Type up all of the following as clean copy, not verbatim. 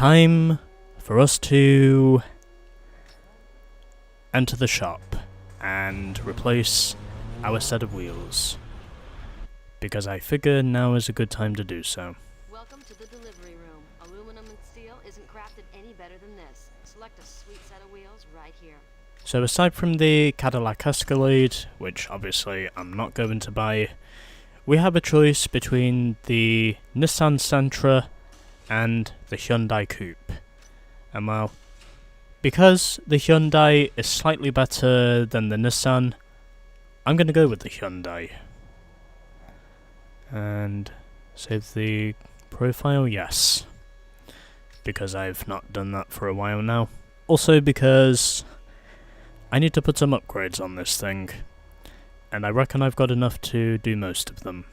time for us to enter the shop and replace our set of wheels, because I figure now is a good time to do so. Welcome to the delivery room. Aluminum and steel isn't crafted any better than this. Select a sweet set of wheels right here. So aside from the Cadillac Escalade, which obviously I'm not going to buy, we have a choice between the Nissan Sentra and the Hyundai Coupe. And well, because the Hyundai is slightly better than the Nissan, I'm going to go with the Hyundai. And save the profile, yes. Because I've not done that for a while now. Also because I need to put some upgrades on this thing. And I reckon I've got enough to do most of them.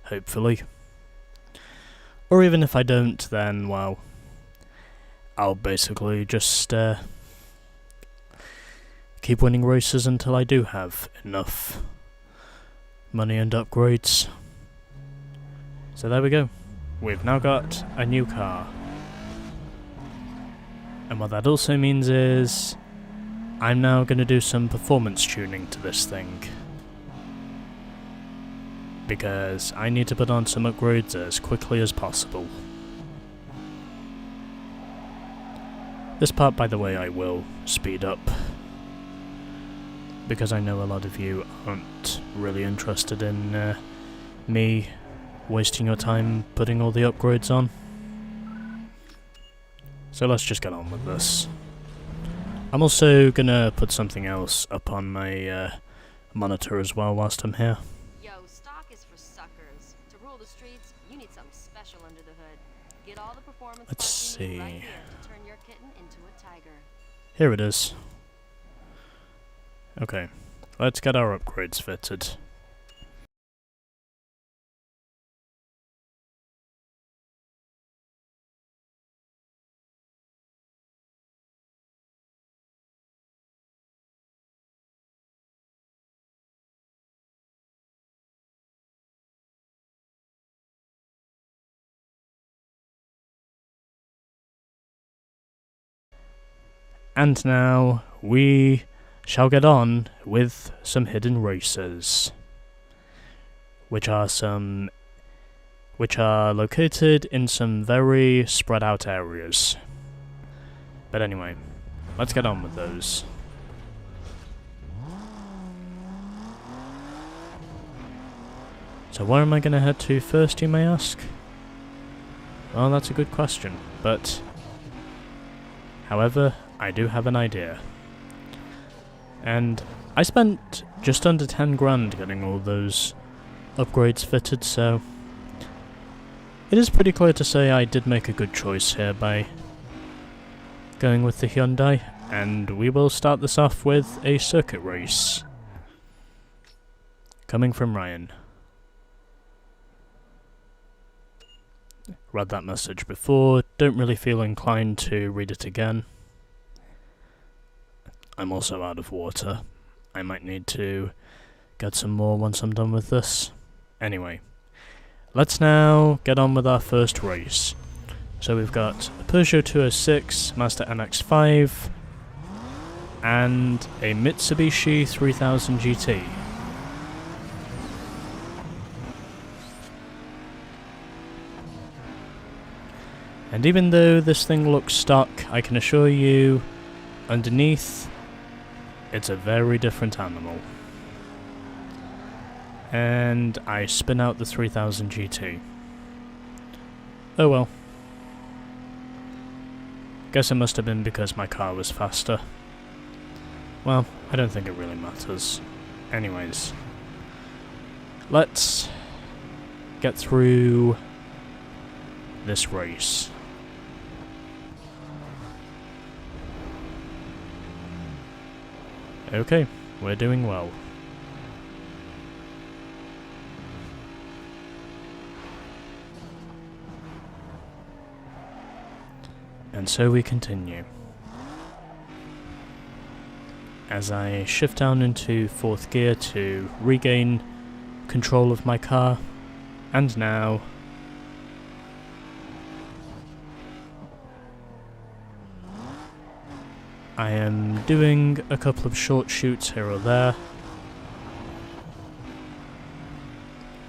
Hopefully. Or even if I don't, then, well, I'll basically just keep winning races until I do have enough money and upgrades. So there we go. We've now got a new car. And what that also means is I'm now going to do some performance tuning to this thing, because I need to put on some upgrades as quickly as possible. This part, by the way, I will speed up, because I know a lot of you aren't really interested in me wasting your time putting all the upgrades on. So let's just get on with this. I'm also gonna put something else up on my monitor as well whilst I'm here. Yo, stock is for suckers. To rule the streets, you need something special under the hood. Get all the performance Let's parts you need right see. here to turn your kitten into a tiger. Here it is. Okay, let's get our upgrades fitted. And now we shall get on with some hidden races, which are located in some very spread out areas. But anyway, let's get on with those. So where am I going to head to first, you may ask? Well, that's a good question, but however, I do have an idea. And I spent just under 10 grand getting all those upgrades fitted, so it is pretty clear to say I did make a good choice here by going with the Hyundai, and we will start this off with a circuit race. Coming from Ryan. Read that message before, don't really feel inclined to read it again. I'm also out of water. I might need to get some more once I'm done with this. Anyway, let's now get on with our first race. So we've got a Peugeot 206, Mazda MX-5, and a Mitsubishi 3000 GT. And even though this thing looks stock, I can assure you, underneath, it's a very different animal. And I spin out the 3000 GT. Oh well. Guess it must have been because my car was faster. Well, I don't think it really matters. Anyways, let's get through this race. Okay, we're doing well. And so we continue. As I shift down into 4th gear to regain control of my car, and now I am doing a couple of short shoots here or there.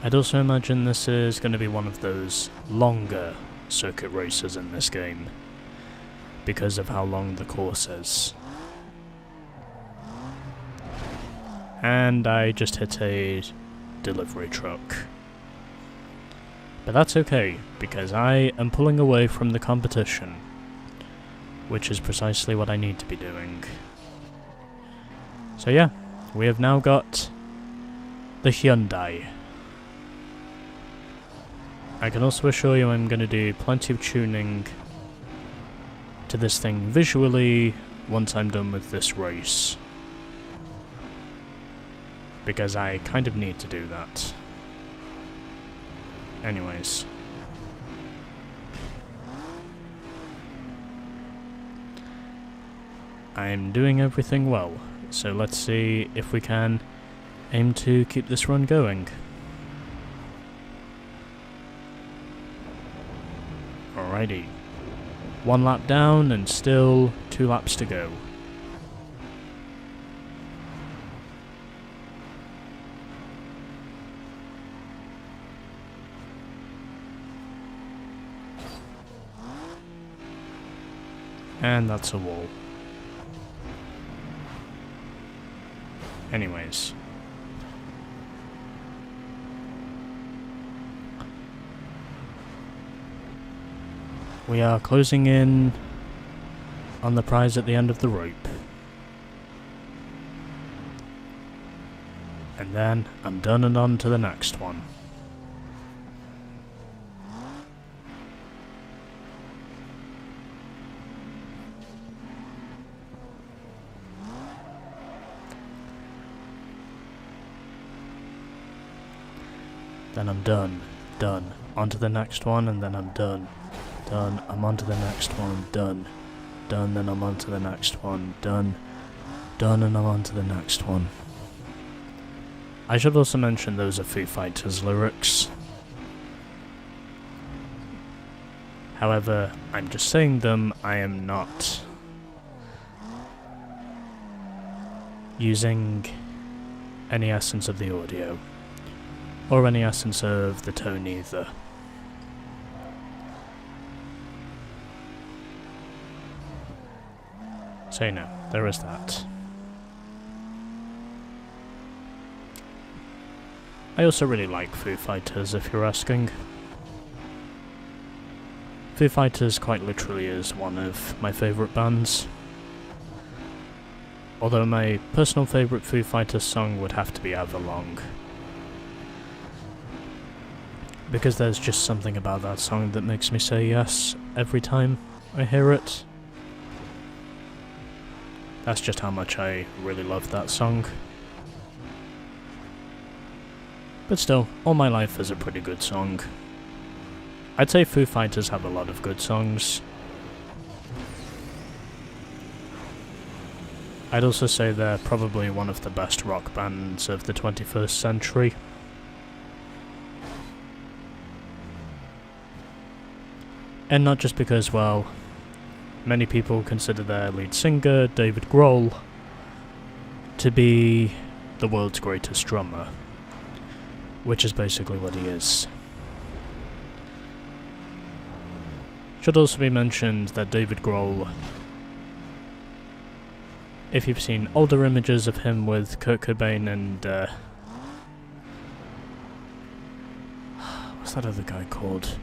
I'd also imagine this is going to be one of those longer circuit races in this game, because of how long the course is. And I just hit a delivery truck. But that's okay, because I am pulling away from the competition, which is precisely what I need to be doing. So yeah, we have now got the Hyundai. I can also assure you I'm going to do plenty of tuning to this thing visually once I'm done with this race, because I kind of need to do that. Anyways. I'm doing everything well, so let's see if we can aim to keep this run going. Alrighty. 1 lap down and still 2 laps to go. And that's a wall. Anyways. We are closing in on the prize at the end of the rope. And then I'm done and on to the next one. Then I'm done, on to the next one, and then I'm done, I'm on to the next one, done, then I'm on to the next one, done, and I'm on to the next one. I should also mention those are Foo Fighters lyrics. However, I'm just saying them, I am not using any essence of the audio. Or any essence of the tone either. So no, there is that. I also really like Foo Fighters, if you're asking. Foo Fighters quite literally is one of my favourite bands. Although my personal favourite Foo Fighters song would have to be Everlong. Because there's just something about that song that makes me say yes every time I hear it. That's just how much I really love that song. But still, All My Life is a pretty good song. I'd say Foo Fighters have a lot of good songs. I'd also say they're probably one of the best rock bands of the 21st century. And not just because, well, many people consider their lead singer, David Grohl, to be the world's greatest drummer, which is basically what he is. Should also be mentioned that David Grohl, if you've seen older images of him with Kurt Cobain and, what's that other guy called?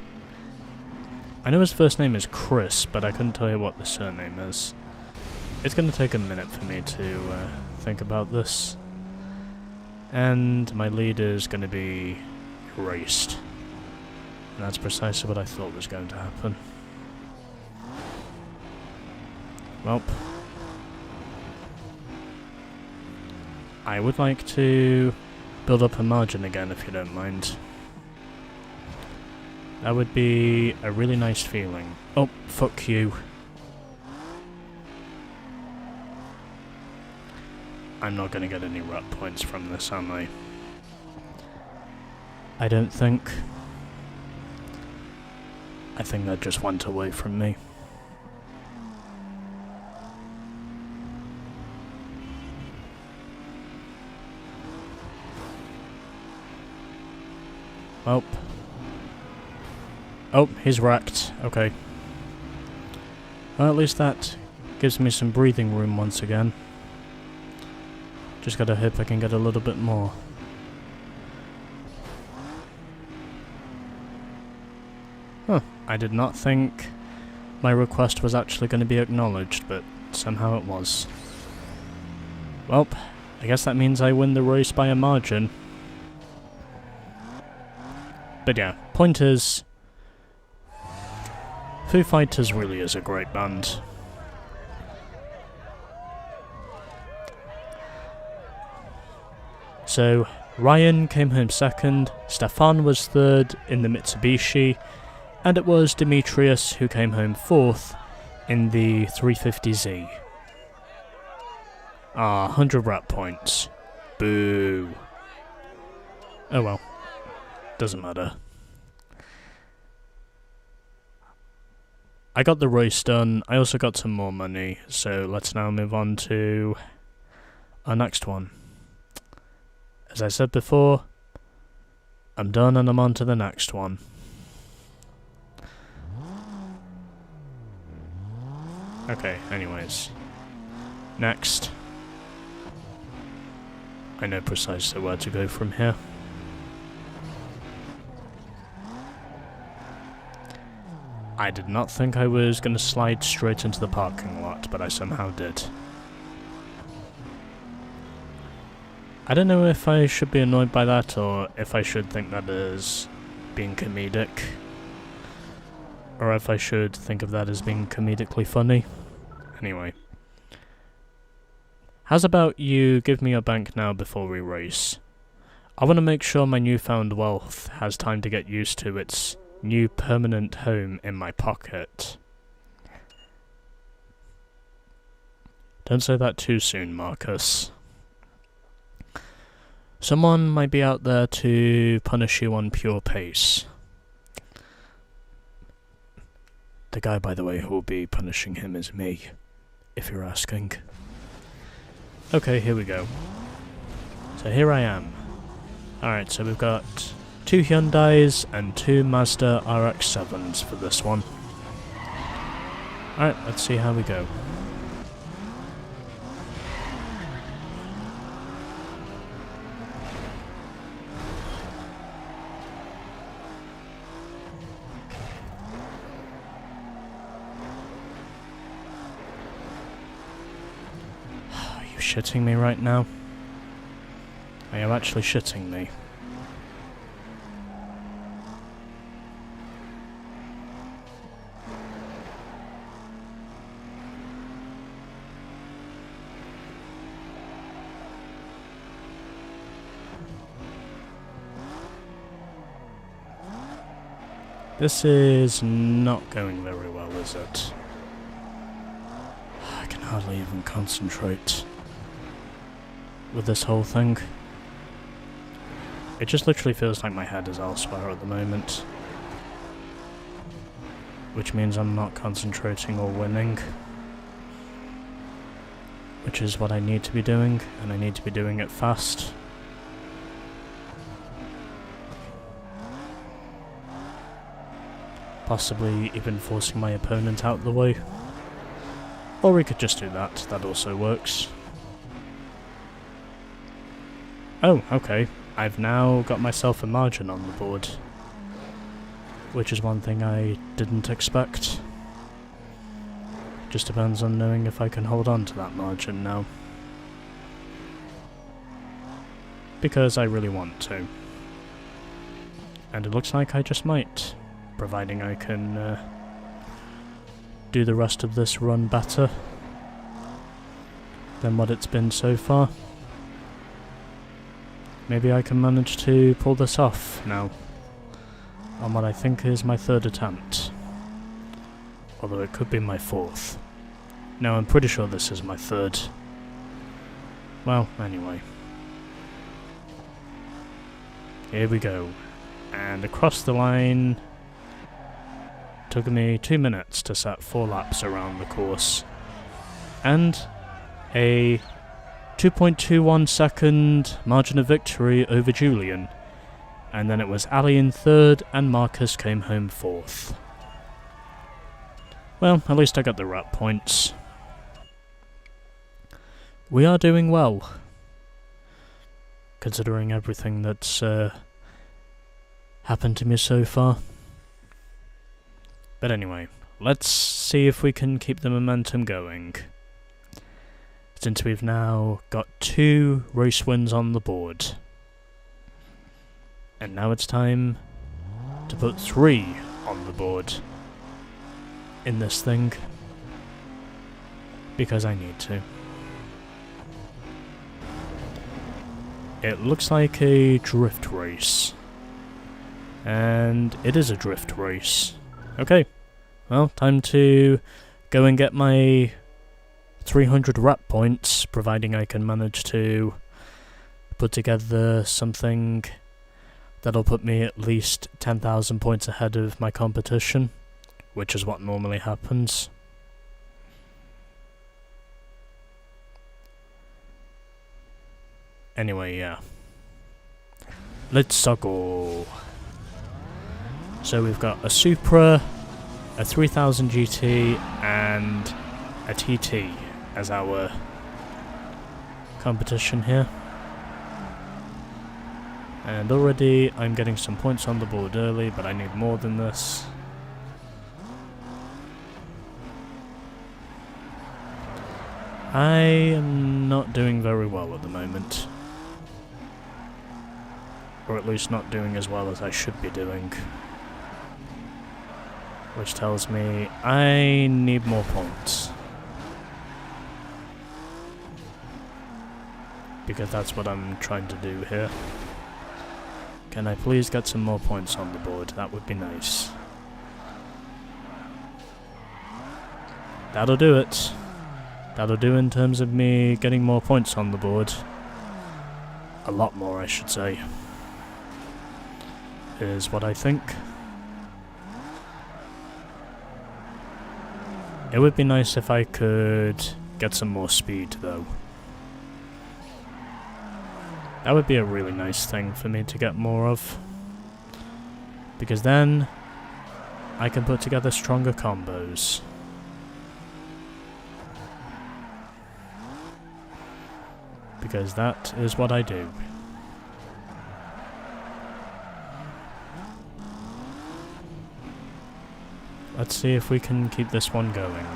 I know his first name is Chris, but I couldn't tell you what the surname is. It's going to take a minute for me to think about this. And my lead is going to be erased. And that's precisely what I thought was going to happen. Well, I would like to build up a margin again, if you don't mind. That would be a really nice feeling. Oh, fuck you. I'm not going to get any rep points from this, am I? I don't think. I think that just went away from me. Oh. Oh, he's wrecked. Okay. Well, at least that gives me some breathing room once again. Just gotta hope I can get a little bit more. Huh. I did not think my request was actually going to be acknowledged, but somehow it was. Well, I guess that means I win the race by a margin. But yeah, point is, Foo Fighters really is a great band. So, Ryan came home second, Stefan was third in the Mitsubishi, and it was Demetrius who came home fourth in the 350Z. Ah, 100 rap points. Boo. Oh well. Doesn't matter. I got the race done, I also got some more money, so let's now move on to our next one. As I said before, I'm done and I'm on to the next one. Okay, anyways. Next. I know precisely where to go from here. I did not think I was going to slide straight into the parking lot, but I somehow did. I don't know if I should be annoyed by that, or if I should think that as being comedic. Or if I should think of that as being comedically funny. Anyway. How's about you give me your bank now before we race? I want to make sure my newfound wealth has time to get used to its new permanent home in my pocket. Don't say that too soon, Marcus. Someone might be out there to punish you on pure pace. The guy, by the way, who will be punishing him is me, if you're asking. Okay, here we go. So here I am. Alright, so we've got 2 Hyundais and 2 Mazda RX-7s for this one. Alright, let's see how we go. Are you shitting me right now? Are you actually shitting me? This is not going very well, is it? I can hardly even concentrate with this whole thing. It just literally feels like my head is elsewhere at the moment. Which means I'm not concentrating or winning. Which is what I need to be doing, and I need to be doing it fast. Possibly even forcing my opponent out the way. Or we could just do that, that also works. Oh, okay. I've now got myself a margin on the board. Which is one thing I didn't expect. Just depends on knowing if I can hold on to that margin now. Because I really want to. And it looks like I just might. Providing I can do the rest of this run better than what it's been so far. Maybe I can manage to pull this off now, on what I think is my 3rd attempt. Although it could be my 4th. No, I'm pretty sure this is my 3rd. Well, anyway. Here we go. And across the line. Took me 2 minutes to set 4 laps around the course. And a 2.21 second margin of victory over Julian. and then it was Ali in third, and Marcus came home fourth. Well, at least I got the rat points. We are doing well, considering everything that's happened to me so far. But anyway, let's see if we can keep the momentum going. Since we've now got 2 race wins on the board. And now it's time to put 3 on the board in this thing. Because I need to. It looks like a drift race. And it is a drift race. Okay, well, time to go and get my 300 rat points, providing I can manage to put together something that'll put me at least 10,000 points ahead of my competition, which is what normally happens. Anyway, yeah. Let's go. So we've got a Supra, a 3000 GT, and a TT as our competition here. And already I'm getting some points on the board early, but I need more than this. I am not doing very well at the moment. Or at least not doing as well as I should be doing. Which tells me I need more points. Because that's what I'm trying to do here. Can I please get some more points on the board? That would be nice. That'll do it. That'll do in terms of me getting more points on the board. A lot more, I should say. Is what I think. It would be nice if I could get some more speed, though. That would be a really nice thing for me to get more of. Because then I can put together stronger combos. Because that is what I do. Let's see if we can keep this one going.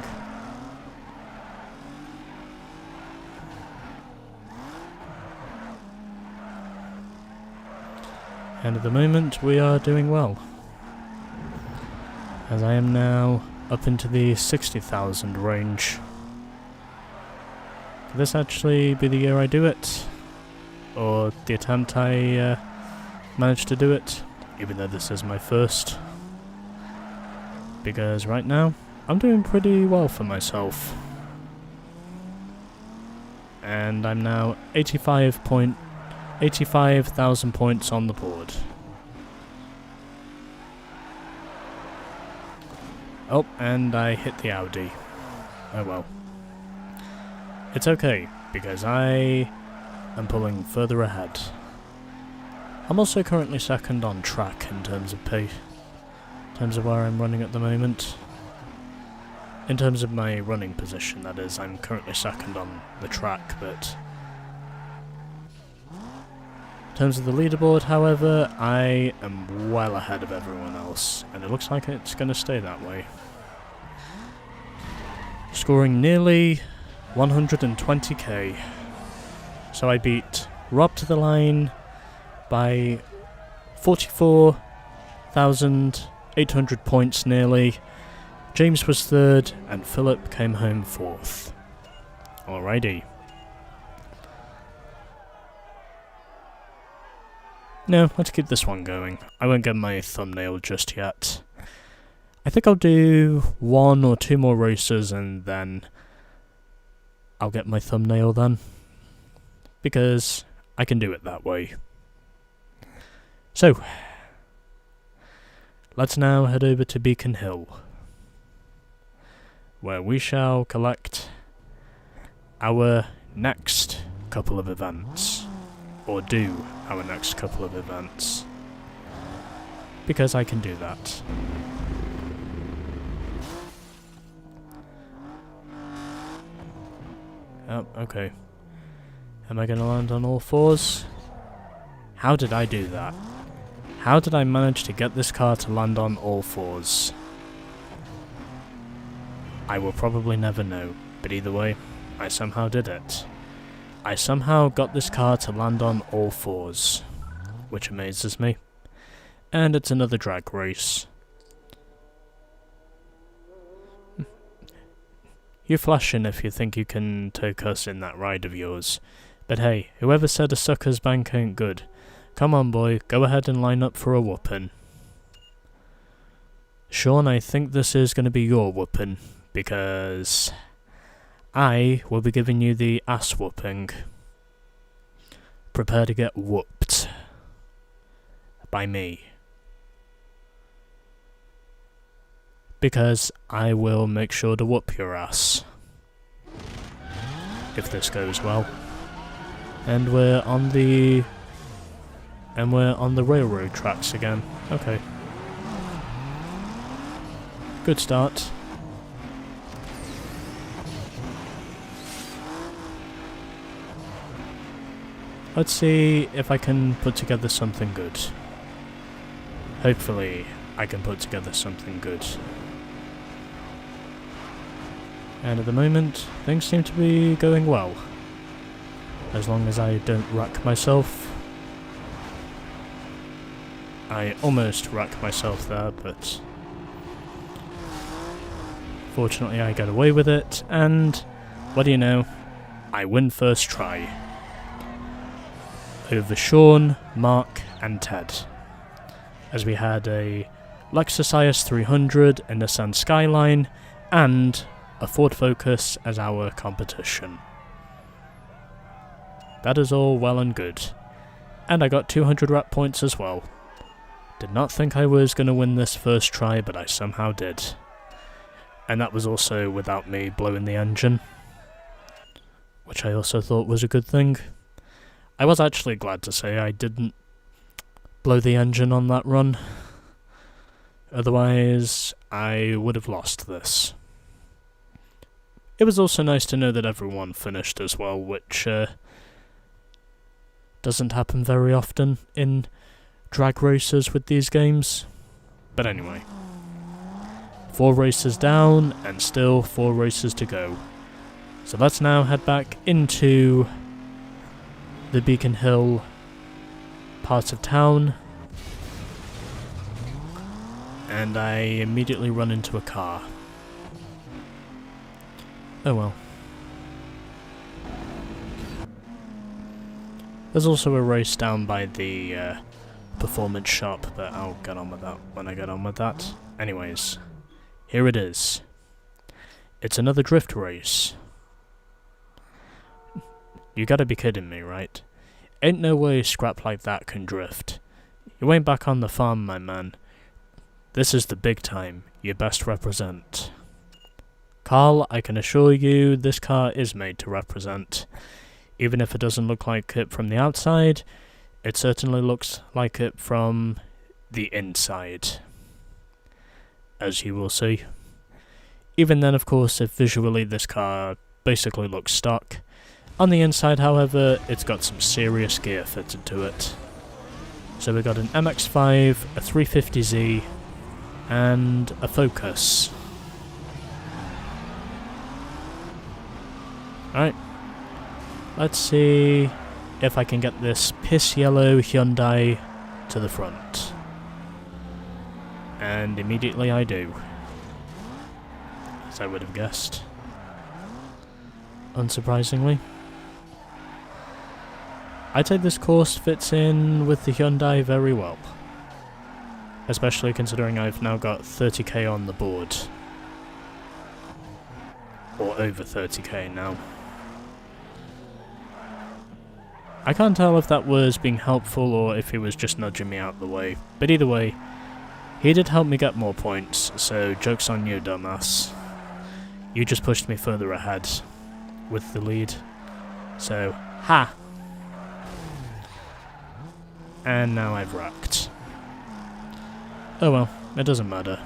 And at the moment we are doing well. As I am now up into the 60,000 range. Could this actually be the year I do it? Or the attempt I managed to do it? Even though this is my first. Because right now, I'm doing pretty well for myself. And I'm now 85,000 points on the board. Oh, and I hit the Audi. Oh well. It's okay, because I am pulling further ahead. I'm also currently second on track in terms of pace. In terms of where I'm running at the moment. In terms of my running position, that is, I'm currently second on the track, but in terms of the leaderboard, however, I am well ahead of everyone else, and it looks like it's going to stay that way. Scoring nearly 120k. So I beat Rob to the line by 44,800 points nearly. James was third, and Philip came home fourth. Alrighty. No, let's keep this one going. I won't get my thumbnail just yet. I think I'll do 1 or 2 more races and then I'll get my thumbnail then. Because I can do it that way. So, let's now head over to Beacon Hill, where we shall collect our next couple of events. Or do our next couple of events. because I can do that. Oh, okay. Am I gonna land on all fours? How did I do that? How did I manage to get this car to land on all fours? I will probably never know, but either way, I somehow did it. I somehow got this car to land on all fours, which amazes me. And it's another drag race. You flash in if you think you can take us in that ride of yours. But hey, whoever said a sucker's bank ain't good? Come on boy, go ahead and line up for a whooping. Sean, I think this is going to be your whooping, because I will be giving you the ass whooping. Prepare to get whooped. By me. Because I will make sure to whoop your ass. If this goes well. And we're on the railroad tracks again. Okay. Good start. Let's see if I can put together something good. Hopefully, I can put together something good. And at the moment, things seem to be going well. As long as I don't wreck myself. I almost wrecked myself there, but fortunately I got away with it, and what do you know, I win first try. Over Sean, Mark and Ted. As we had a Lexus IS 300, a Nissan Skyline, and a Ford Focus as our competition. That is all well and good. And I got 200 rep points as well. Did not think I was going to win this first try, but I somehow did. And that was also without me blowing the engine, which I also thought was a good thing. I was actually glad to say I didn't blow the engine on that run. Otherwise, I would have lost this. It was also nice to know that everyone finished as well, which doesn't happen very often in drag races with these games. But anyway. 4 races down, and still 4 races to go. So let's now head back into the Beacon Hill part of town. And I immediately run into a car. Oh well. There's also a race down by the performance shop, but I'll get on with that when I get on with that. Anyways, here it is. It's another drift race. You gotta be kidding me, right? Ain't no way scrap like that can drift. You ain't back on the farm, my man. This is the big time. You best represent. Carl, I can assure you this car is made to represent. Even if it doesn't look like it from the outside, it certainly looks like it from the inside. As you will see. Even then, of course, if visually this car basically looks stock. On the inside, however, it's got some serious gear fitted to it. So we got an MX-5, a 350Z, and a Focus. Alright. Let's see if I can get this piss yellow Hyundai to the front. And immediately I do. As I would have guessed. Unsurprisingly. I'd say this course fits in with the Hyundai very well. Especially considering I've now got 30k on the board. Or over 30k now. I can't tell if that was being helpful or if he was just nudging me out the way. But either way, he did help me get more points, so joke's on you, dumbass. You just pushed me further ahead with the lead. So, ha! And now I've wrecked. Oh well, it doesn't matter.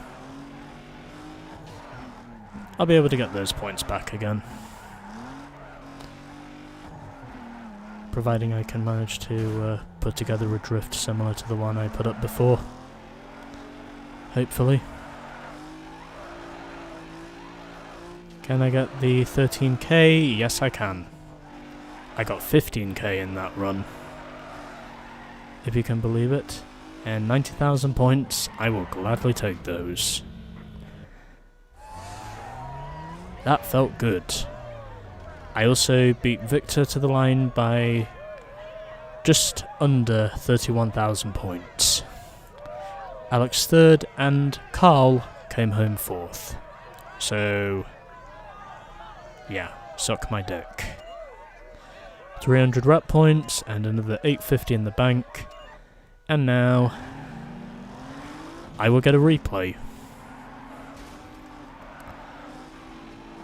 I'll be able to get those points back again. Providing I can manage to put together a drift similar to the one I put up before. Hopefully. Can I get the 13k? Yes, I can. I got 15k in that run. If you can believe it. And 90,000 points, I will gladly take those. That felt good. I also beat Victor to the line by just under 31,000 points. Alex third and Carl came home fourth. So, yeah, suck my dick. 300 rep points and another 850 in the bank. And now, I will get a replay.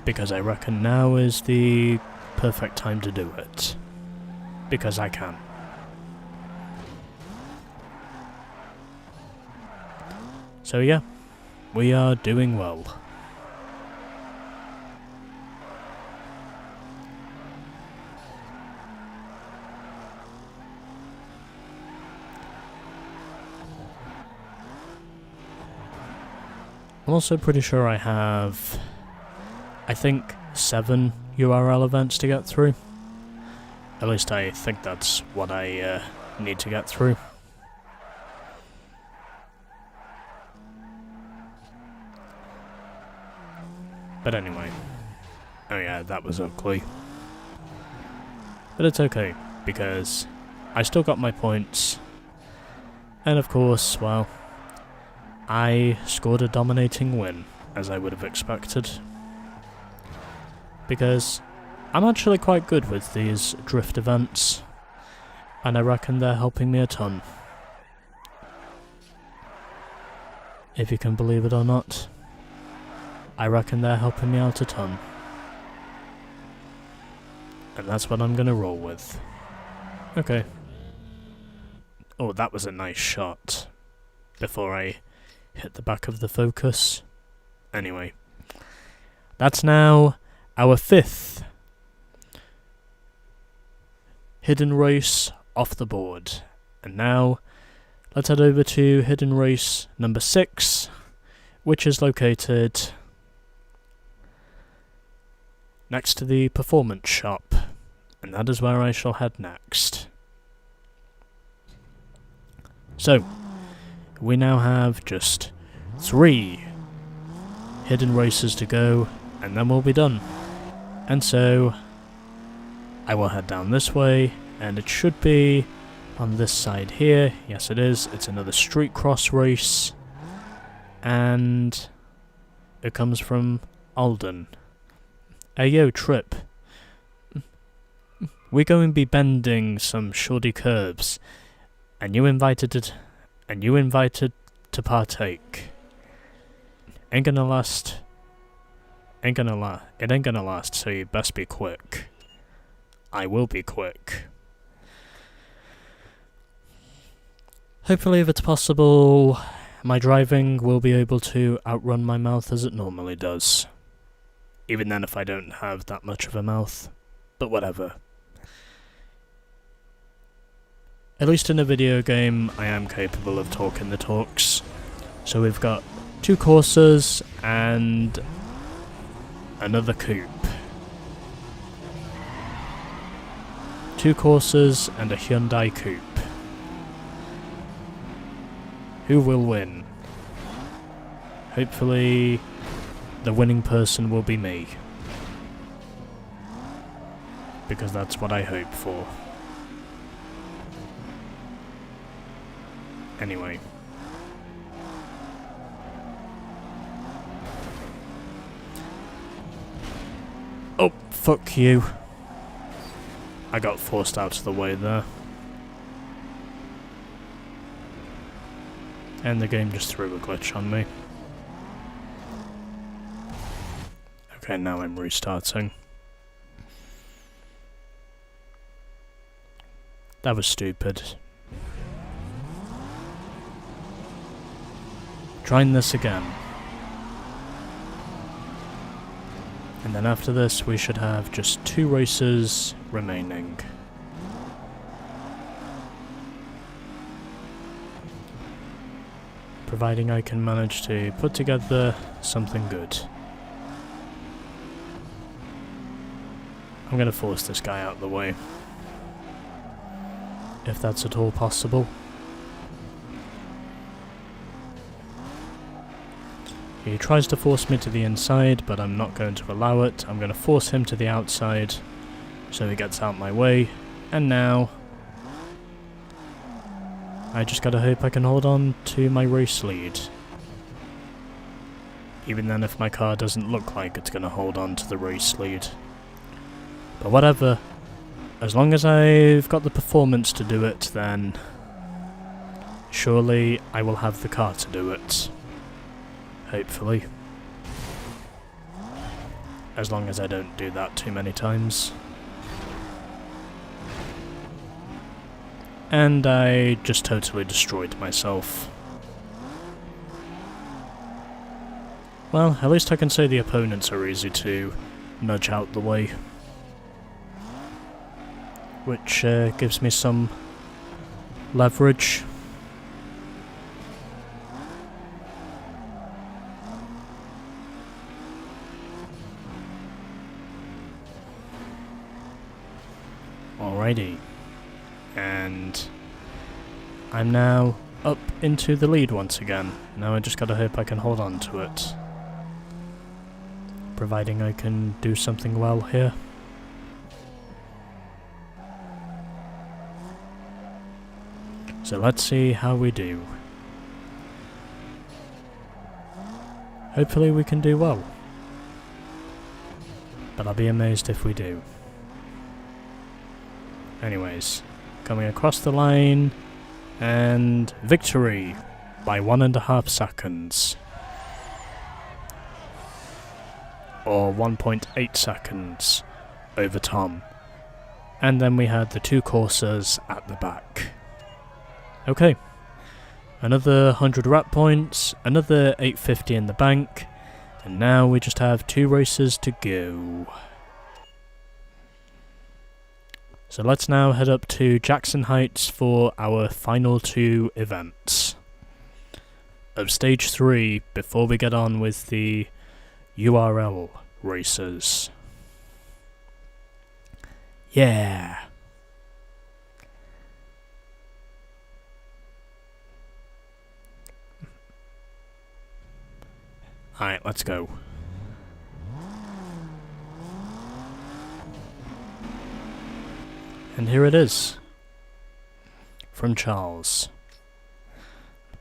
Because I reckon now is the perfect time to do it. Because I can. So yeah, we are doing well. I'm also pretty sure I have, I think, 7 URL events to get through. At least I think that's what I need to get through. But anyway. Oh yeah, that was ugly. But it's okay, because I still got my points. And of course, well, I scored a dominating win, as I would have expected. Because I'm actually quite good with these drift events, and I reckon they're helping me a ton. If you can believe it or not, I reckon they're helping me out a ton. And that's what I'm gonna roll with. Okay. Oh, that was a nice shot. Before I hit the back of the focus. Anyway. That's now our 5th hidden race off the board. And now, let's head over to hidden race number 6, which is located next to the performance shop. And that is where I shall head next. So, we now have just 3 hidden races to go, and then we'll be done. And so, I will head down this way, and it should be on this side here. Yes, it is. It's another street cross race, and it comes from Alden. Hey yo, Trip. We're going to be bending some shoddy curves, and you invited to partake. It ain't gonna last, so you best be quick. I will be quick. Hopefully, if it's possible, my driving will be able to outrun my mouth as it normally does. Even then, if I don't have that much of a mouth. But whatever. At least in a video game, I am capable of talking the talks. So we've got 2 Corsas and another coupe. 2 Corsas and a Hyundai coupe. Who will win? Hopefully, the winning person will be me. Because that's what I hope for. Anyway. Oh, fuck you. I got forced out of the way there. And the game just threw a glitch on me. Okay, now I'm restarting. That was stupid. trying this again. And then after this we should have just 2 races remaining. Providing I can manage to put together something good. I'm going to force this guy out of the way, if that's at all possible. He tries to force me to the inside, but I'm not going to allow it. I'm going to force him to the outside, so he gets out my way. And now, I just gotta hope I can hold on to my race lead. Even then, if my car doesn't look like it's gonna hold on to the race lead. But whatever, as long as I've got the performance to do it, then surely I will have the car to do it. Hopefully. As long as I don't do that too many times. And I just totally destroyed myself. Well, at least I can say the opponents are easy to nudge out the way. Which gives me some leverage. Alrighty. And I'm now up into the lead once again. Now I just gotta hope I can hold on to it. Providing I can do something well here. So let's see how we do. Hopefully we can do well. But I'll be amazed if we do. Anyways, coming across the line, and victory by 1.5 seconds. Or 1.8 seconds over Tom. And then we had the 2 coursers at the back. Okay, another 100 rep points, another 850 in the bank, and now we just have 2 races to go. So let's now head up to Jackson Heights for our final 2 events of Stage 3 before we get on with the URL races. Yeah! Alright, let's go. And here it is. From Charles.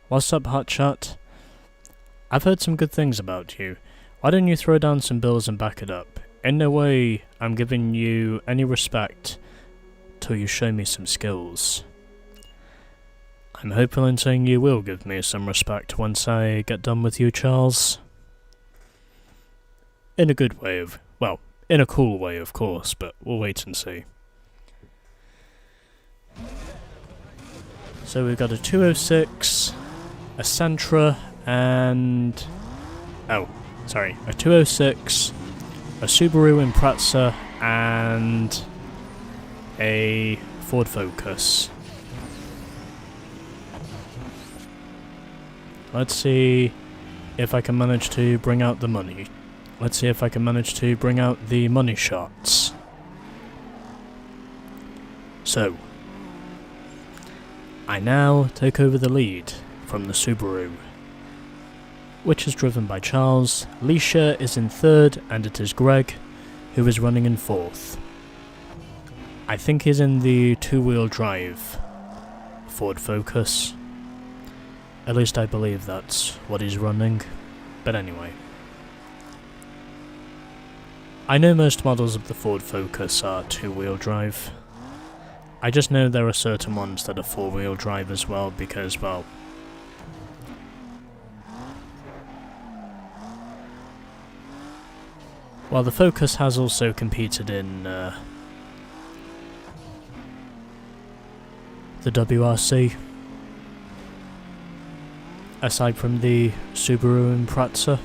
What's up, Hotshot? I've heard some good things about you. Why don't you throw down some bills and back it up? In no way I'm giving you any respect till you show me some skills. I'm hoping and saying you will give me some respect once I get done with you, Charles. In a good way well, in a cool way of course, but we'll wait and see. So we've got a 206, a Sentra, and... oh, sorry, a 206, a Subaru Impreza, and a Ford Focus. Let's see if I can manage to bring out the money. Let's see if I can manage to bring out the money shots. So, I now take over the lead from the Subaru, which is driven by Charles. Leisha is in 3rd, and it is Greg who is running in 4th. I think he's in the 2-wheel drive Ford Focus. At least I believe that's what he's running. But anyway. I know most models of the Ford Focus are 2-wheel drive. I just know there are certain ones that are 4-wheel drive as well because, well... well, the Focus has also competed in the WRC. aside from the Subaru Impreza,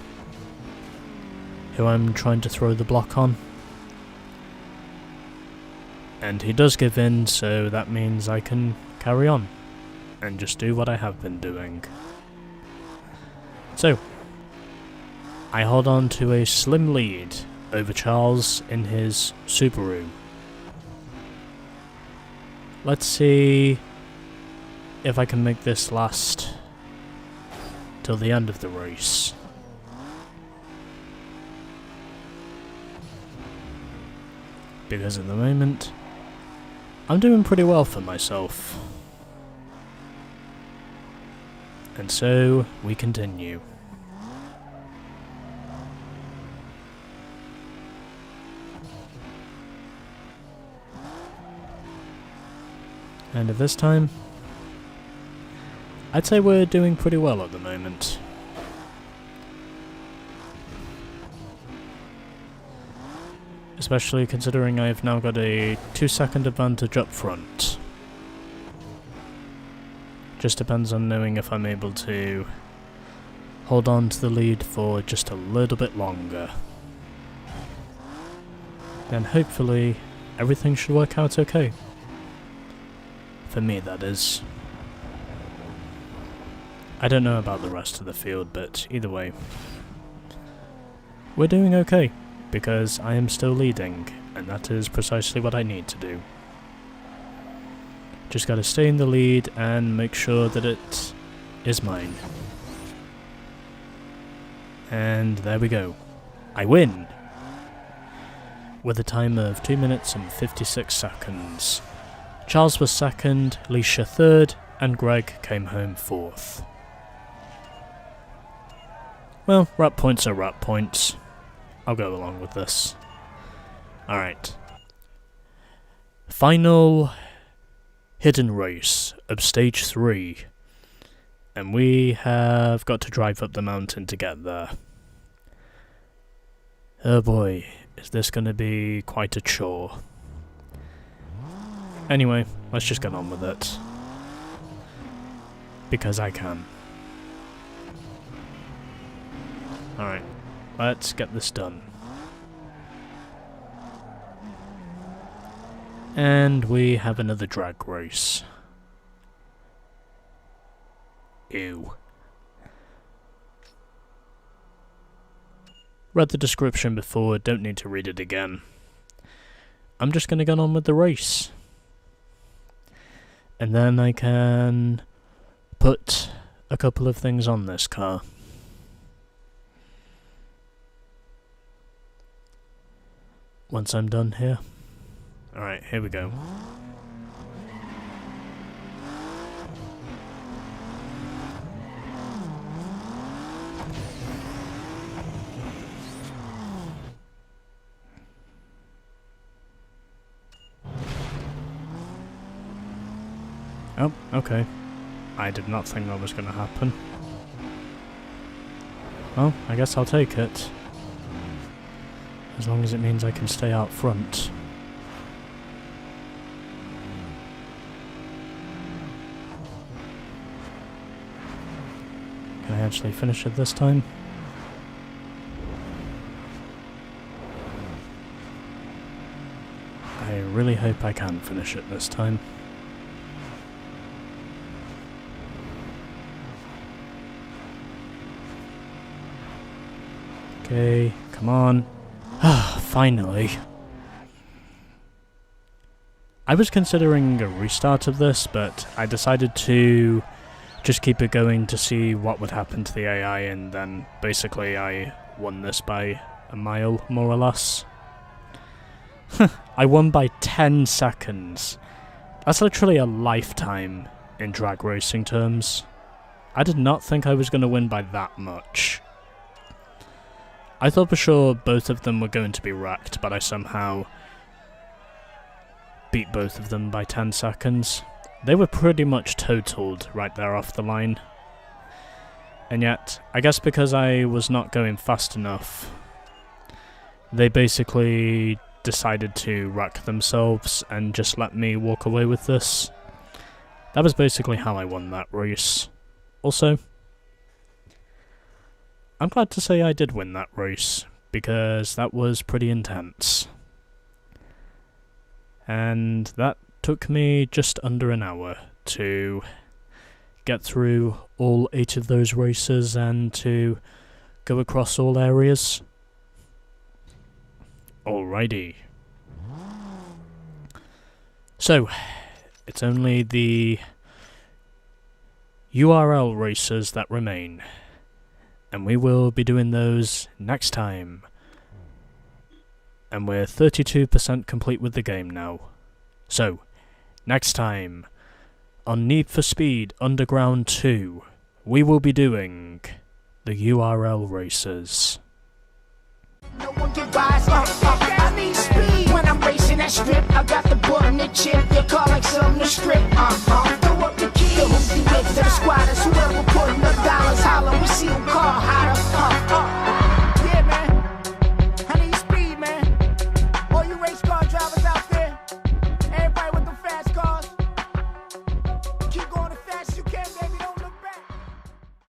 who I'm trying to throw the block on. And he does give in, so that means I can carry on and just do what I have been doing. So, I hold on to a slim lead over Charles in his Subaru. Let's see if I can make this last till the end of the race. Because at the moment, I'm doing pretty well for myself. And so, we continue. And at this time, I'd say we're doing pretty well at the moment. Especially considering I've now got a 2-second advantage up front. Just depends on knowing if I'm able to hold on to the lead for just a little bit longer. Then hopefully everything should work out okay. For me, that is. I don't know about the rest of the field, but either way, we're doing okay, because I am still leading, and that is precisely what I need to do. Just gotta stay in the lead and make sure that it is mine. And there we go. I win! With a time of 2 minutes and 56 seconds. Charles was second, Leisha third, and Greg came home fourth. Well, rat points are rat points. I'll go along with this. Alright. Final hidden race of stage 3. And we have got to drive up the mountain to get there. Oh boy, is this going to be quite a chore. Anyway, let's just get on with it. Because I can. Alright, let's get this done. And we have another drag race. Ew. Read the description before, don't need to read it again. I'm just gonna get on with the race. And then I can put a couple of things on this car. Once I'm done here. Alright, here we go. Oh, okay. I did not think that was going to happen. Well, I guess I'll take it. As long as it means I can stay out front. Can I actually finish it this time? I really hope I can finish it this time. Okay, come on. Ah, finally. I was considering a restart of this, but I decided to just keep it going to see what would happen to the AI, and then basically I won this by a mile, more or less. I won by 10 seconds. That's literally a lifetime in drag racing terms. I did not think I was going to win by that much. I thought for sure both of them were going to be wrecked, but I somehow beat both of them by 10 seconds. They were pretty much totaled right there off the line. And yet, I guess because I was not going fast enough, they basically decided to wreck themselves and just let me walk away with this. That was basically how I won that race. Also, I'm glad to say I did win that race, because that was pretty intense. And that took me just under an hour to get through all 8 of those races and to go across all areas. Alrighty. So, it's only the URL races that remain, and we will be doing those next time. And we're 32% complete with the game now. So, next time, on Need for Speed Underground 2, we will be doing the URL races. No one can rise, I need speed. When I'm racing that strip, I got the bull and the chip. Your car like something to strip, Throw up the keys, the hoopty whip to the squatters. Whoever putting up dollars, holler, we see